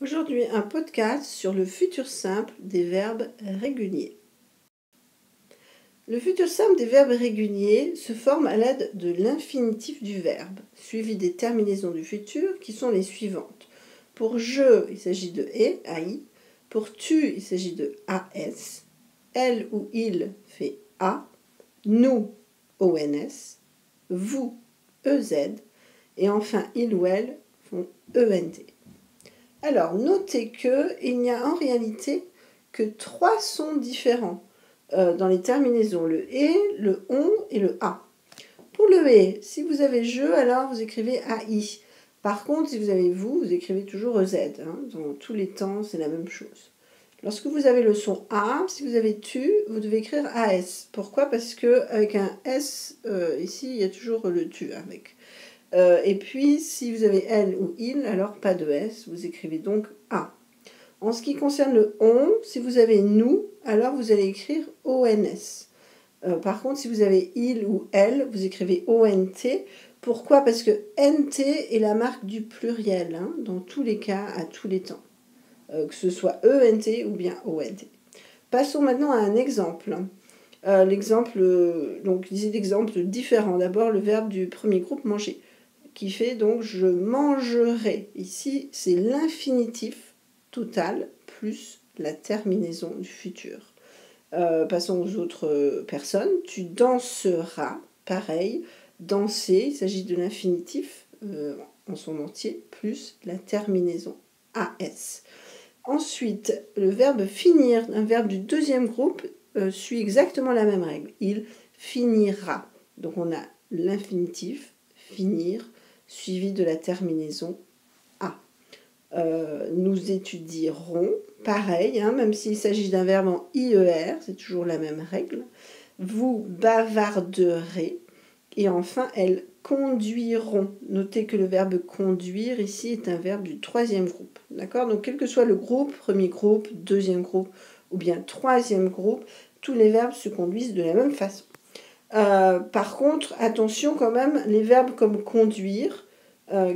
Aujourd'hui, un podcast sur le futur simple des verbes réguliers. Le futur simple des verbes réguliers se forme à l'aide de l'infinitif du verbe, suivi des terminaisons du futur qui sont les suivantes. Pour je, il s'agit de e, ai. Pour tu, il s'agit de as. Elle ou il fait a. Nous, ons. Vous, ez. Et enfin, il ou elle font ent. Alors, notez qu'il n'y a en réalité que 3 sons différents dans les terminaisons, le « et », le « on » et le « a ». Pour le « et », si vous avez « je », alors vous écrivez « ai ». Par contre, si vous avez « vous », vous écrivez toujours « ez ». Dans tous les temps, c'est la même chose. Lorsque vous avez le son « a », si vous avez « tu », vous devez écrire « as ». Pourquoi ? Parce qu'avec un « s », ici, il y a toujours le « tu » avec. Et puis, si vous avez elle ou il, alors pas de S, vous écrivez donc A. En ce qui concerne le on, si vous avez nous, alors vous allez écrire ONS. Par contre, si vous avez il ou elle, vous écrivez ONT. Pourquoi ? Parce que NT est la marque du pluriel, dans tous les cas, à tous les temps. Que ce soit ENT ou bien ONT. Passons maintenant à un exemple. Donc des exemples différents. D'abord, le verbe du premier groupe, manger, qui fait donc je mangerai. Ici, c'est l'infinitif total plus la terminaison du futur. Passons aux autres personnes. Tu danseras, pareil. Danser, il s'agit de l'infinitif en son entier plus la terminaison as. Ensuite, le verbe finir, un verbe du deuxième groupe, suit exactement la même règle. Il finira. Donc on a l'infinitif, finir, suivi de la terminaison a. Nous étudierons, pareil, même s'il s'agit d'un verbe en IER, c'est toujours la même règle. Vous bavarderez. Et enfin, elles conduiront. Notez que le verbe conduire ici est un verbe du troisième groupe. D'accord ? Donc quel que soit le groupe, premier groupe, deuxième groupe ou bien troisième groupe, tous les verbes se conduisent de la même façon. Par contre, attention quand même, les verbes comme conduire,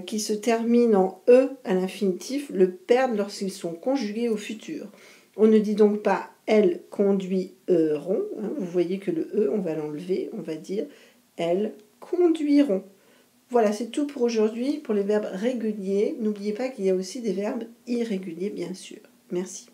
qui se terminent en E à l'infinitif, le perdent lorsqu'ils sont conjugués au futur. On ne dit donc pas « elles conduiront ». Vous voyez que le E, on va l'enlever, on va dire « elles conduiront ». Voilà, c'est tout pour aujourd'hui pour les verbes réguliers. N'oubliez pas qu'il y a aussi des verbes irréguliers, bien sûr. Merci.